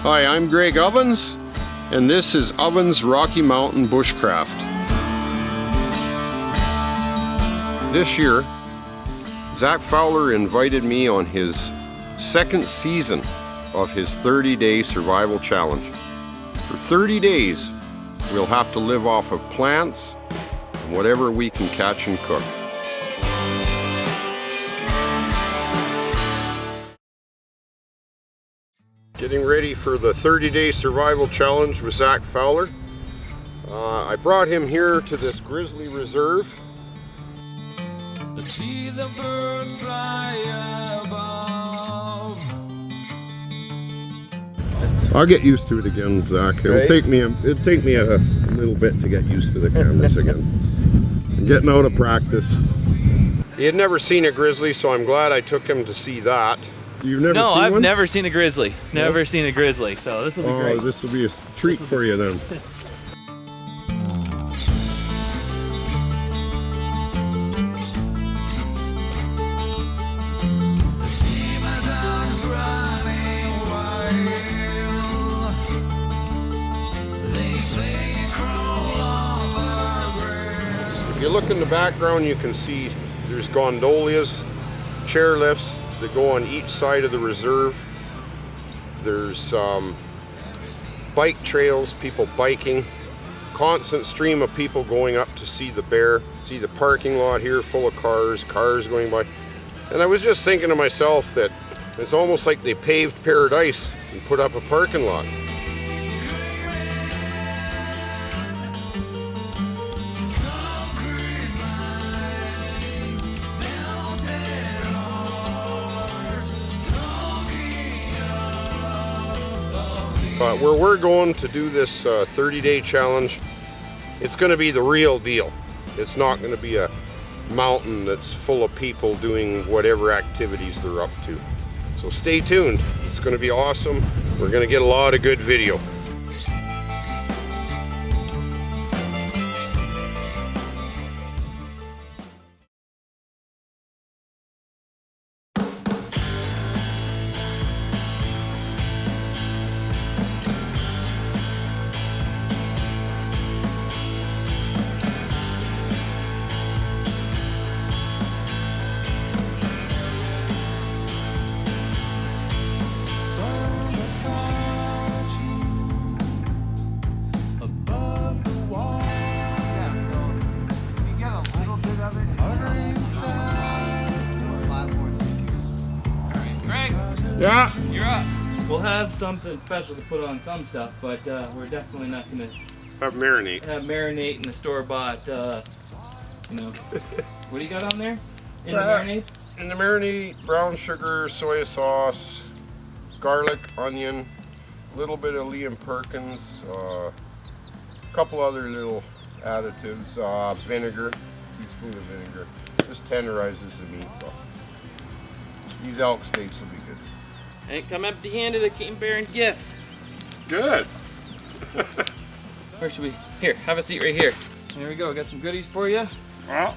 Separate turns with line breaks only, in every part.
Hi, I'm Greg Ovens, and this is Ovens Rocky Mountain Bushcraft. This year, Zach Fowler invited me on his second season of his 30-day survival challenge. For 30 days, we'll have to live off of plants and whatever we can catch and cook. Getting ready for the 30-day survival challenge with Zach Fowler. I brought him here to this grizzly reserve. See the birds fly above. I'll get used to it again, Zach. It'll take me a little bit to get used to the cameras again. I'm getting out of practice. He had never seen a grizzly, so I'm glad I took him to see that. You've never seen one?
No, I've never seen a grizzly. Never seen a grizzly, so this will be great.
Oh, this will be a treat for you then. If you look in the background, you can see there's gondolias, chairlifts that go on each side of the reserve. There's bike trails, people biking, constant stream of people going up to see the bear. See the parking lot here full of cars going by. And I was just thinking to myself that it's almost like they paved paradise and put up a parking lot. But where we're going to do this 30-day challenge, it's going to be the real deal. It's not going to be a mountain that's full of people doing whatever activities they're up to. So stay tuned. It's going to be awesome. We're going to get a lot of good video. Yeah,
You're up. We'll have something special to put on some stuff, but we're definitely not going to
have marinate.
Have marinate in the store-bought, you know. What do you got on there? In the marinade?
In the marinade, brown sugar, soy sauce, garlic, onion, a little bit of Liam Perkins, a couple other little additives, vinegar, teaspoon of vinegar. Just tenderizes the meat. These elk steaks will be good.
Ain't come empty-handed, I came bearing gifts.
Good.
Where should we? Here, have a seat right here. There we go, got some goodies for you.
Well.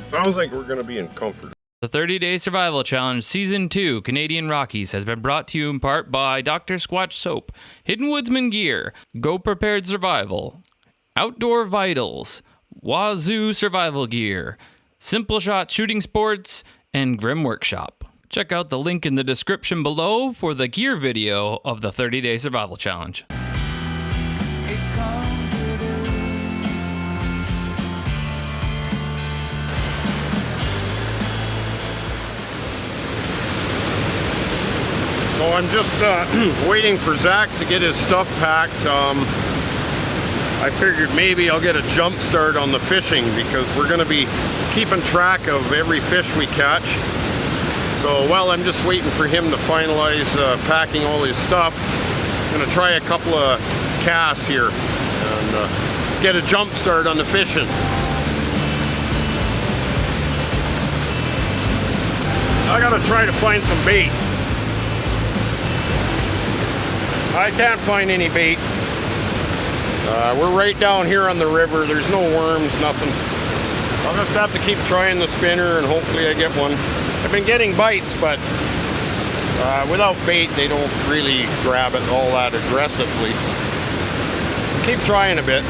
Sounds like we're gonna be in comfort.
The 30-Day Survival Challenge Season 2 Canadian Rockies has been brought to you in part by Dr. Squatch Soap, Hidden Woodsman Gear, Go Prepared Survival, Outdoor Vitals, Wazoo Survival Gear, Simple Shot Shooting Sports, and Grim Workshop. Check out the link in the description below for the gear video of the 30-Day Survival Challenge.
So I'm just waiting for Zach to get his stuff packed. I figured maybe I'll get a jump start on the fishing because we're going to be keeping track of every fish we catch. So while I'm just waiting for him to finalize packing all his stuff, I'm going to try a couple of casts here and get a jump start on the fishing. I got to try to find some bait. I can't find any bait. We're right down here on the river. There's no worms, nothing. I'll just have to keep trying the spinner and hopefully I get one. I've been getting bites, but without bait, they don't really grab it all that aggressively. Keep trying a bit.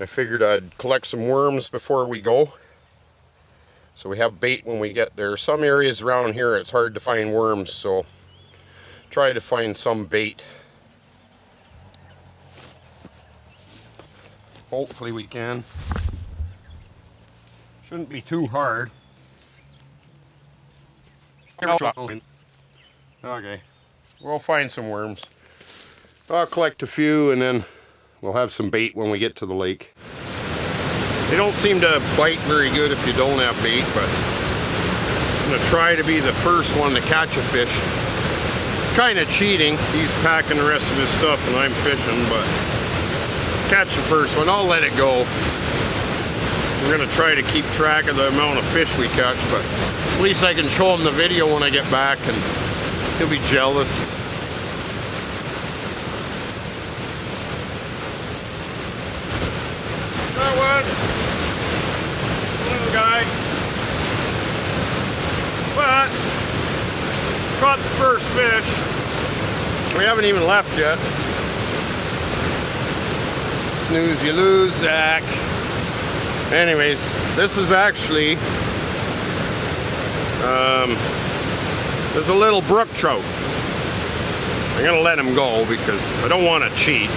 I figured I'd collect some worms before we go, so we have bait when we get there. Some areas around here it's hard to find worms, so try to find some bait. Hopefully we can. Shouldn't be too hard. Okay, we'll find some worms. I'll collect a few and then we'll have some bait when we get to the lake. They don't seem to bite very good if you don't have bait, but I'm going to try to be the first one to catch a fish. Kind of cheating. He's packing the rest of his stuff and I'm fishing, but catch the first one. I'll let it go. We're going to try to keep track of the amount of fish we catch, but at least I can show him the video when I get back and he'll be jealous. That one. Little guy. But caught the first fish. We haven't even left yet. Snooze, you lose, Zach. Anyways, this is actually there's a little brook trout. I'm gonna let him go because I don't want to cheat.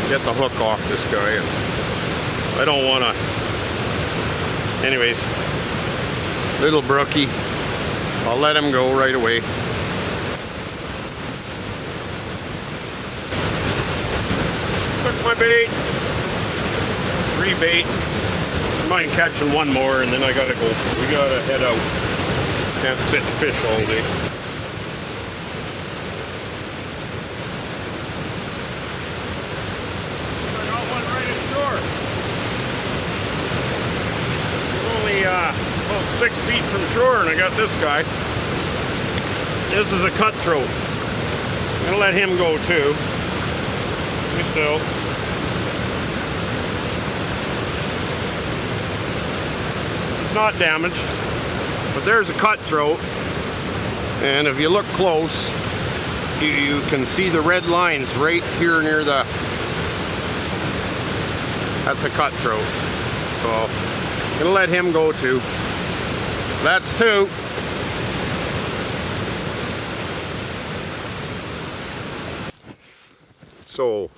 Get the hook off this guy. I don't want to. Anyways, little brookie. I'll let him go right away. Took my bait. Rebait. I might catch one more and then I gotta go. We gotta head out. Can't sit and fish all day. I got one right ashore. It's only about 6 feet from shore and I got this guy. This is a cutthroat. I'm gonna let him go too. Be still. Not damaged, but there's a cutthroat, and if you look close you can see the red lines right here near the, that's a cutthroat, so I'm gonna let him go too. That's two. So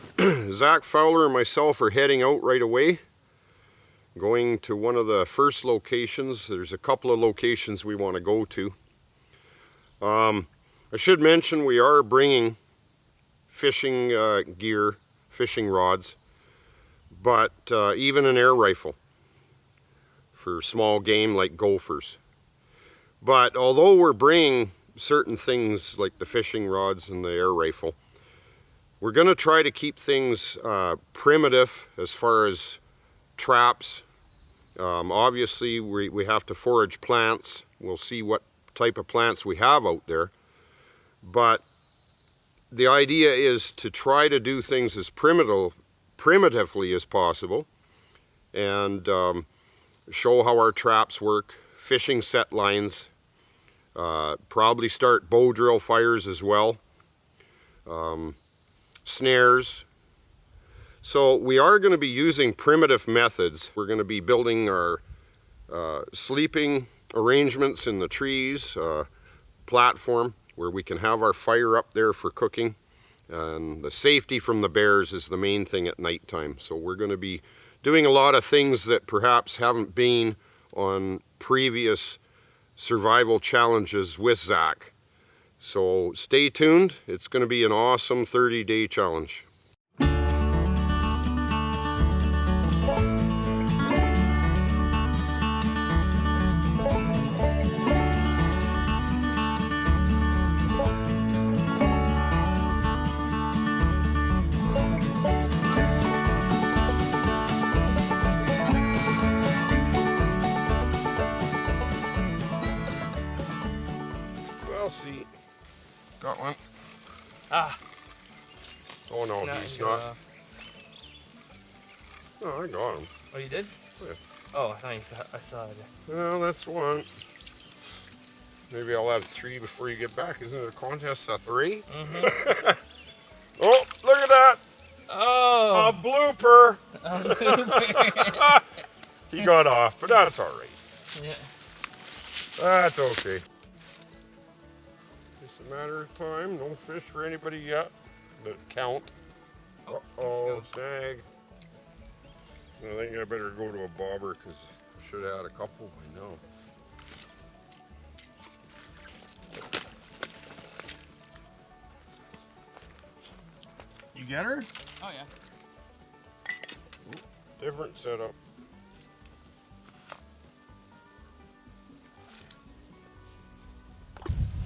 Zach Fowler and myself are heading out right away. Going to one of the first locations. There's a couple of locations we want to go to. I should mention we are bringing fishing gear, fishing rods, but even an air rifle for small game like gophers. But although we're bringing certain things like the fishing rods and the air rifle, we're going to try to keep things primitive as far as traps. Obviously we have to forage plants. We'll see what type of plants we have out there, but the idea is to try to do things as primitively as possible and show how our traps work, fishing set lines, probably start bow drill fires as well, snares. So we are going to be using primitive methods. We're going to be building our sleeping arrangements in the trees, platform where we can have our fire up there for cooking. And the safety from the bears is the main thing at nighttime. So we're going to be doing a lot of things that perhaps haven't been on previous survival challenges with Zach. So stay tuned. It's going to be an awesome 30-day challenge. I'll see. Got one.
Ah.
Oh no,
No,
he's not. Oh, I got him.
Oh, you did?
Yeah.
Oh, I saw it.
Well, that's one. Maybe I'll have 3 before you get back. Isn't it a contest of 3?
Mm-hmm.
Oh, look at that!
Oh!
A blooper!
A blooper.
He got off, but that's all right.
Yeah.
That's okay. Just a matter of time. No fish for anybody yet. But count. Uh-oh, snag. I think I better go to a bobber because I should have had a couple by now. You get her?
Oh, yeah.
Different setup.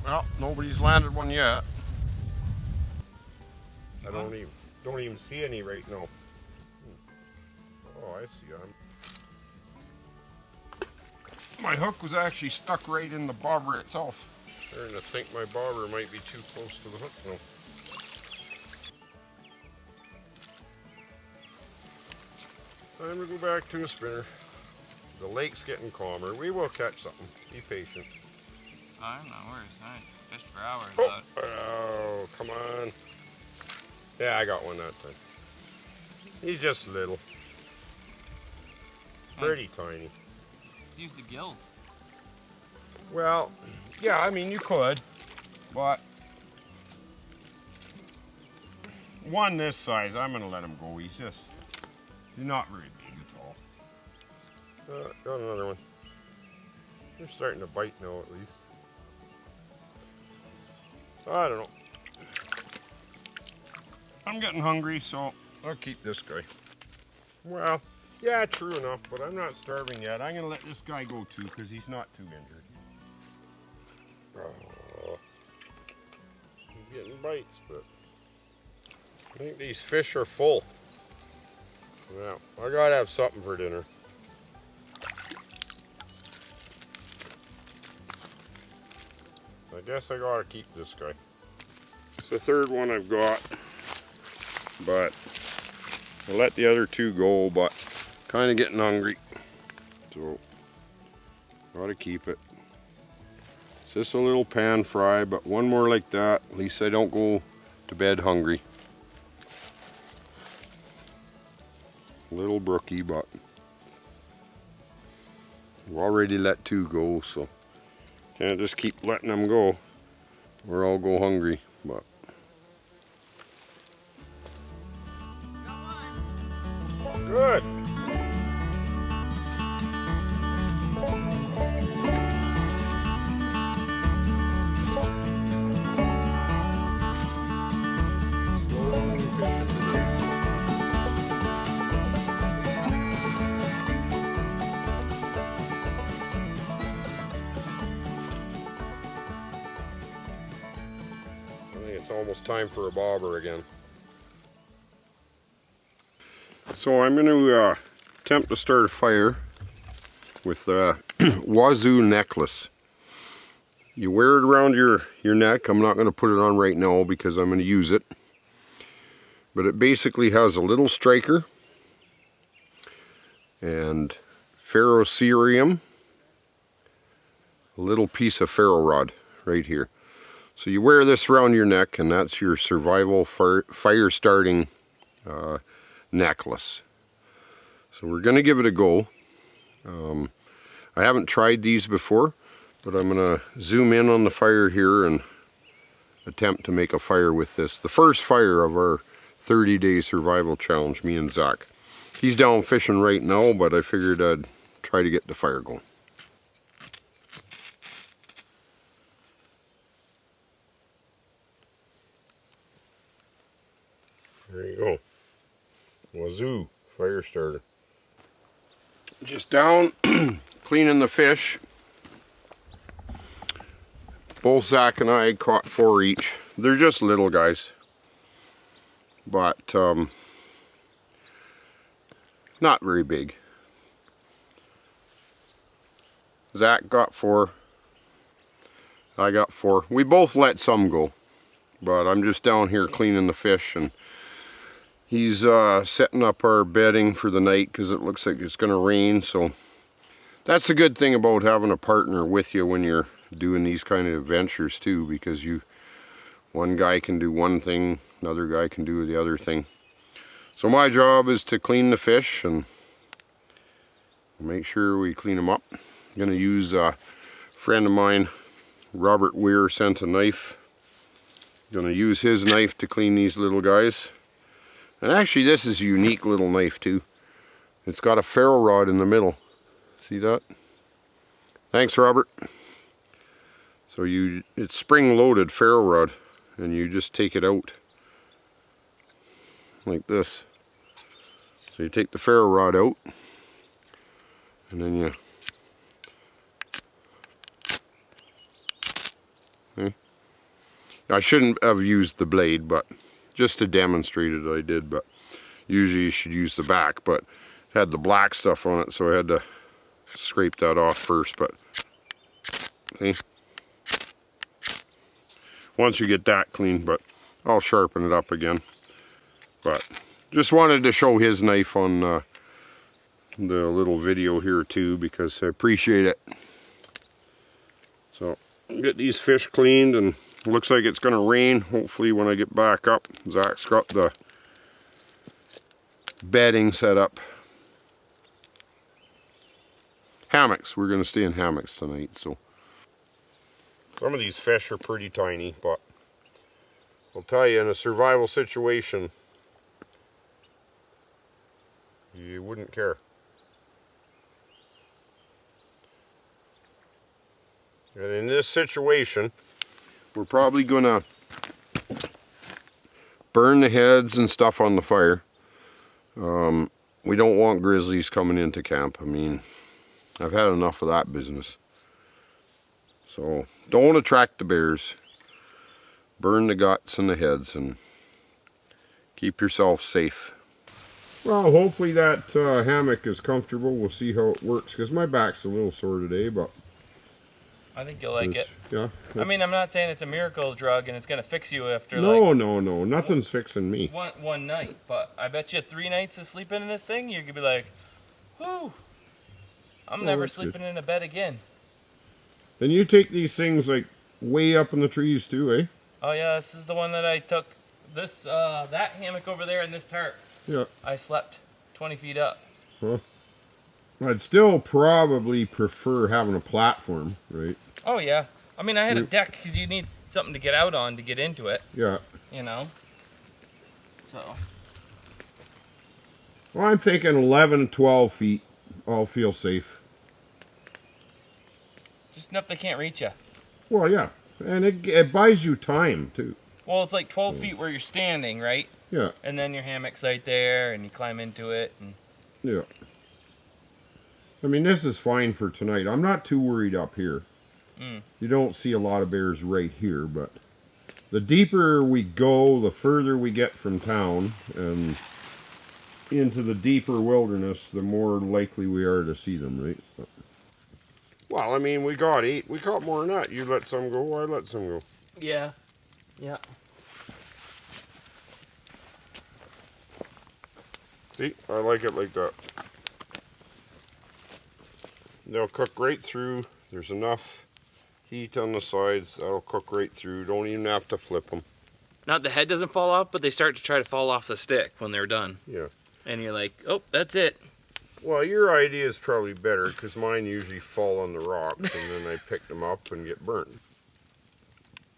Well, nobody's landed one yet. I don't even see any right now. Oh, I see them. My hook was actually stuck right in the bobber itself. Starting to think my bobber might be too close to the hook now. Time to go back to a spinner. The lake's getting calmer. We will catch something. Be patient.
I'm not worried. Nice. Fished for hours.
Oh, come on. Yeah, I got one that time. He's just little. Pretty tiny.
Use the gill.
Well, yeah, I mean, you could, but one this size, I'm going to let him go. He's not very big at all. Got another one. They're starting to bite now, at least. I don't know. I'm getting hungry, so I'll keep this guy. Well, yeah, true enough, but I'm not starving yet. I'm going to let this guy go too, because he's not too injured. Oh, he's getting bites, but I think these fish are full. Now, I got to have something for dinner. I guess I got to keep this guy. It's the third one I've got, but I let the other 2 go, but kind of getting hungry, so gotta keep it. It's just a little pan fry, but one more like that, at least I don't go to bed hungry. Little brookie, but we've already let 2 go, so can't just keep letting them go or I'll go hungry. But good. Almost time for a bobber again. So I'm going to attempt to start a fire with a wazoo necklace. You wear it around your neck. I'm not going to put it on right now because I'm going to use it. But it basically has a little striker and ferrocerium, a little piece of ferro rod right here. So you wear this around your neck, and that's your survival fire starting necklace. So we're going to give it a go. I haven't tried these before, but I'm going to zoom in on the fire here and attempt to make a fire with this. The first fire of our 30-day survival challenge, me and Zach. He's down fishing right now, but I figured I'd try to get the fire going. There you go. Wazoo fire starter. Just down, cleaning the fish. Both Zach and I caught 4 each. They're just little guys. But not very big. Zach got 4. I got 4. We both let some go, but I'm just down here cleaning the fish, and he's setting up our bedding for the night because it looks like it's going to rain. So that's a good thing about having a partner with you when you're doing these kind of adventures too, because one guy can do one thing, another guy can do the other thing. So my job is to clean the fish and make sure we clean them up. I'm gonna use a friend of mine, Robert Weir, sent a knife. Gonna use his knife to clean these little guys. And actually this is a unique little knife too. It's got a ferro rod in the middle. See that? Thanks, Robert. So it's spring-loaded ferro rod, and you just take it out like this. So you take the ferro rod out, and then you see? I shouldn't have used the blade, but just to demonstrate it I did, but usually you should use the back, but it had the black stuff on it, so I had to scrape that off first. But see? Once you get that clean, but I'll sharpen it up again. But just wanted to show his knife on the little video here too, because I appreciate it. So get these fish cleaned, and it looks like it's going to rain hopefully when I get back up. Zach's got the bedding set up. Hammocks, we're going to stay in hammocks tonight. So some of these fish are pretty tiny, but I'll tell you, in a survival situation, you wouldn't care. And in this situation, we're probably going to burn the heads and stuff on the fire. We don't want grizzlies coming into camp. I mean, I've had enough of that business. So don't attract the bears. Burn the guts and the heads and keep yourself safe. Well, hopefully that hammock is comfortable. We'll see how it works, because my back's a little sore today, but
I think you'll like it.
Yeah.
I mean, I'm not saying it's a miracle drug and it's going to fix you after
no, nothing's fixing me.
One night, but I bet you 3 nights of sleeping in this thing, you could be like, whew, I'm never sleeping in a bed again.
And you take these things like way up in the trees too, eh?
Oh yeah, this is the one that I took. This that hammock over there and this tarp.
Yeah.
I slept 20 feet up.
Huh. I'd still probably prefer having a platform, right?
Oh yeah. I mean, I had a deck because you need something to get out on to get into it.
Yeah.
You know. So.
Well, I'm thinking 11, 12 feet. I'll feel safe.
Just enough they can't reach you.
Well, yeah. And it buys you time, too.
Well, it's like 12 feet where you're standing, right?
Yeah.
And then your hammock's right there, and you climb into it. And
yeah. I mean, this is fine for tonight. I'm not too worried up here. You don't see a lot of bears right here, but the deeper we go, the further we get from town and into the deeper wilderness, the more likely we are to see them, right? But, well, I mean, we got 8. We caught more than that. You let some go, I let some go.
yeah. Yeah.
See, I like it like that. They'll cook right through. There's enough heat on the sides. That'll cook right through. Don't even have to flip them.
Not the head doesn't fall off, but they start to try to fall off the stick when they're done.
Yeah.
And you're like, oh, that's it.
Well, your idea is probably better, because mine usually fall on the rocks and then I pick them up and get burnt.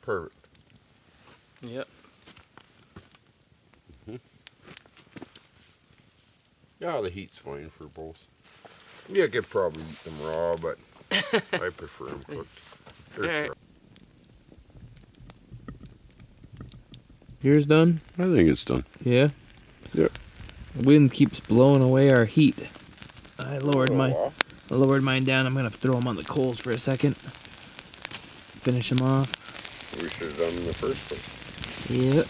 Perfect.
Yep.
Yeah, the heat's fine for both. Yeah, I could probably eat them raw, but I prefer them cooked.
Right.
Yours done?
I think it's done.
Yeah?
Yeah.
The wind keeps blowing away our heat. I lowered mine down. I'm gonna throw them on the coals for a second. Finish them off.
We should have done them the first one.
Yep.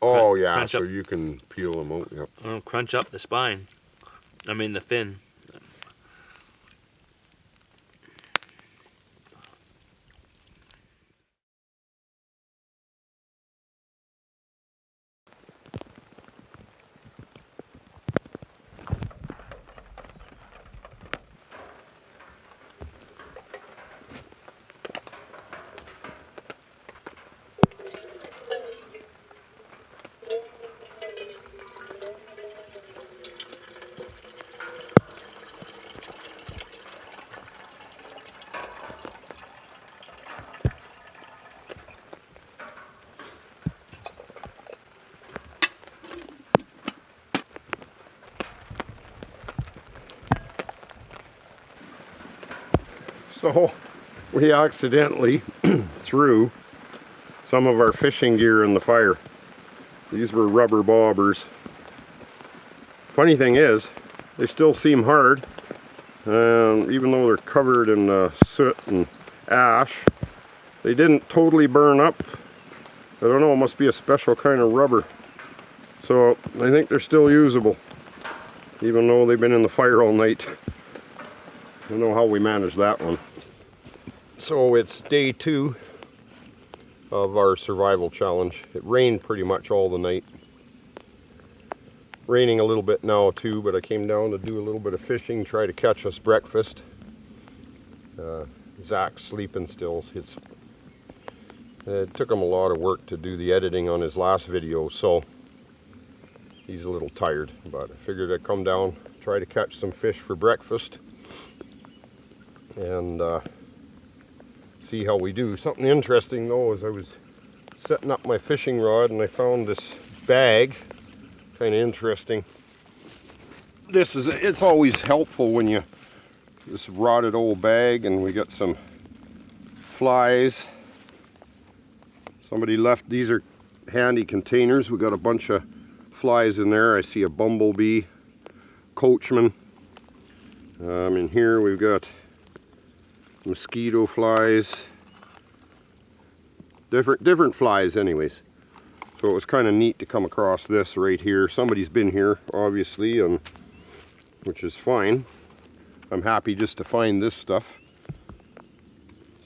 Oh yeah, so you can peel them out. Yep.
I'll crunch up the spine. I mean the fin.
So we accidentally threw some of our fishing gear in the fire. These were rubber bobbers. Funny thing is, they still seem hard, even though they're covered in soot and ash. They didn't totally burn up. I don't know, it must be a special kind of rubber. So I think they're still usable, even though they've been in the fire all night. I don't know how we managed that one. So it's day 2 of our survival challenge. It rained pretty much all the night. Raining a little bit now too, but I came down to do a little bit of fishing, try to catch us breakfast. Zach's sleeping still. It took him a lot of work to do the editing on his last video, so he's a little tired, but I figured I'd come down, try to catch some fish for breakfast, and see how we do. Something interesting though is I was setting up my fishing rod and I found this bag, kind of interesting. It's always helpful when this rotted old bag, and we got some flies. Somebody left, these are handy containers. We got a bunch of flies in there. I see a bumblebee, coachman. In here we've got mosquito flies, different flies anyways. So it was kind of neat to come across this right here. Somebody's been here obviously, and which is fine. I'm happy just to find this stuff.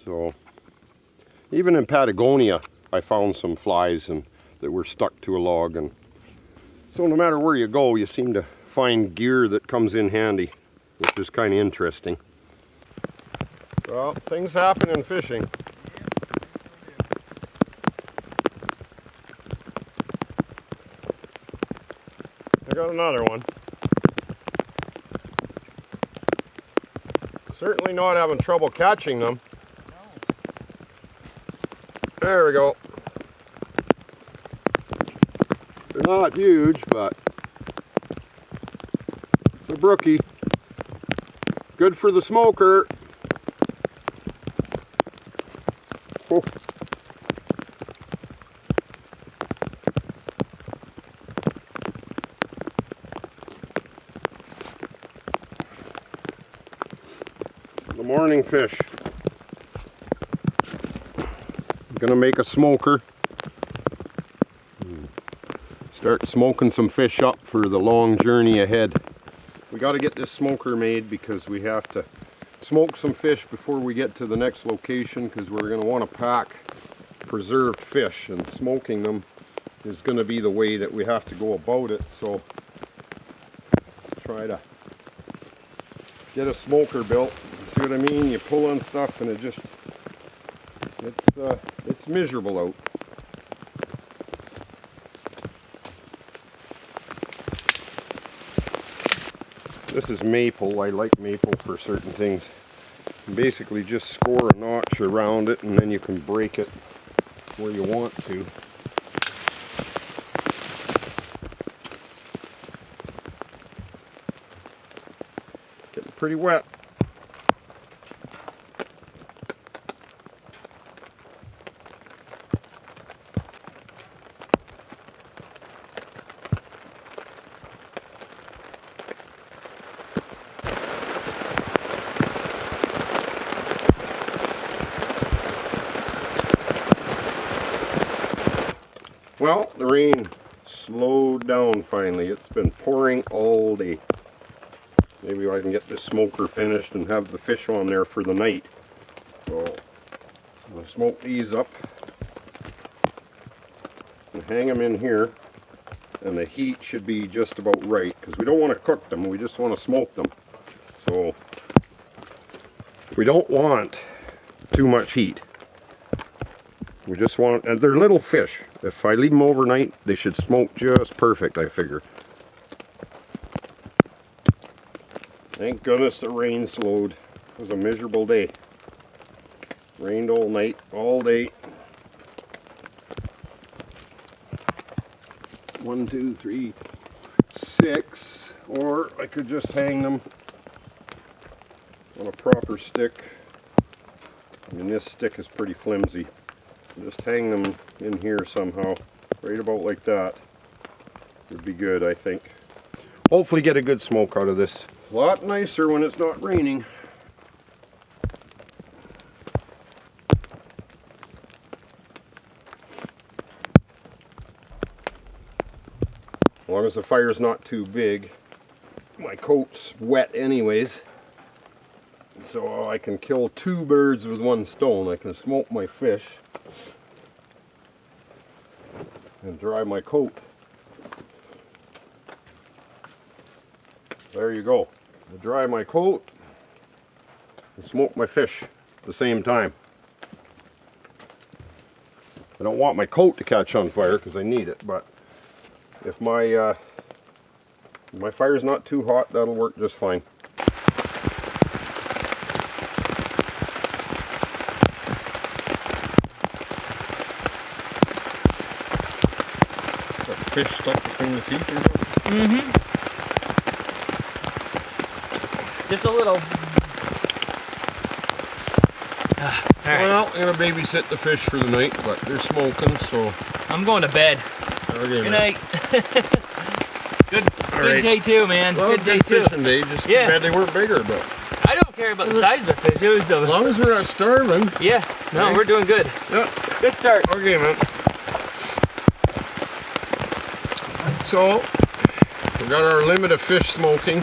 So even in Patagonia I found some flies that were stuck to a log, and so no matter where you go you seem to find gear that comes in handy, which is kind of interesting. Well, things happen in fishing. I got another one. Certainly not having trouble catching them. There we go. They're not huge, but it's a brookie. Good for the smoker. Oh. The morning fish. I'm gonna make a smoker. Start smoking some fish up for the long journey ahead. We got to get this smoker made because we have to smoke some fish before we get to the next location, because we're going to want to pack preserved fish, and smoking them is going to be the way that we have to go about it. So try to get a smoker built. You see what I mean? You pull on stuff and it's miserable out. This is maple. I like maple for certain things. You basically just score a notch around it, and then you can break it where you want to. Getting pretty wet. Well, the rain slowed down finally. It's been pouring all day. Maybe I can get this smoker finished and have the fish on there for the night. So I'm going to smoke these up and hang them in here, and the heat should be just about right, because we don't want to cook them, we just want to smoke them. So we don't want too much heat. We just want, and they're little fish. If I leave them overnight, they should smoke just perfect, I figure. Thank goodness the rain slowed. It was a miserable day. Rained all night, all day. 1, 2, 3, 6. Or I could just hang them on a proper stick. And this stick is pretty flimsy. Just hang them in here somehow, right about like that. Would be good, I think. Hopefully get a good smoke out of this. A lot nicer when it's not raining. As long as the fire's not too big. My coat's wet anyways, so I can kill 2 birds with 1 stone. I can smoke my fish and dry my coat. There you go. I dry my coat and smoke my fish at the same time. I don't want my coat to catch on fire because I need it, but if my fire's not too hot, that'll work just fine. Got the fish stuck between the teeth or something?
Mm-hmm. Just a little. All right.
Well, I'm gonna babysit the fish for the night, but they're smoking, so.
I'm going to bed.
Okay,
Good
man.
night. Good
right.
day too, man.
Well,
good day too.
fishing day. Just
Yeah.
too bad they weren't bigger, but
I don't care about the size of the fish. It was
as long as we're not starving.
yeah. No,
Okay.
we're doing good.
Yeah.
Good start.
Okay, man. So, we got our limit of fish smoking.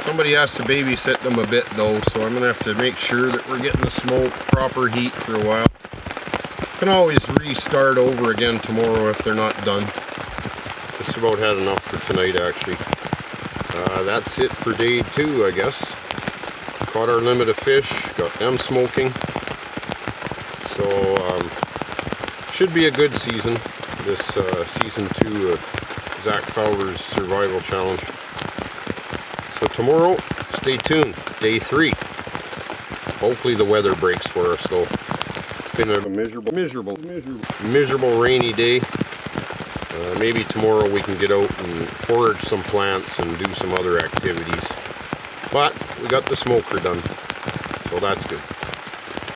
Somebody has to babysit them a bit though, so I'm gonna have to make sure that we're getting the smoke proper heat for a while. Can always restart over again tomorrow if they're not done. Just about had enough for tonight, actually. That's it for day 2, I guess. Caught our limit of fish, got them smoking. So, should be a good season, this season 2 of Zach Fowler's Survival Challenge. So tomorrow, stay tuned, day 3. Hopefully the weather breaks for us though. It's been a miserable rainy day. Maybe tomorrow we can get out and forage some plants and do some other activities. But we got the smoker done, so that's good.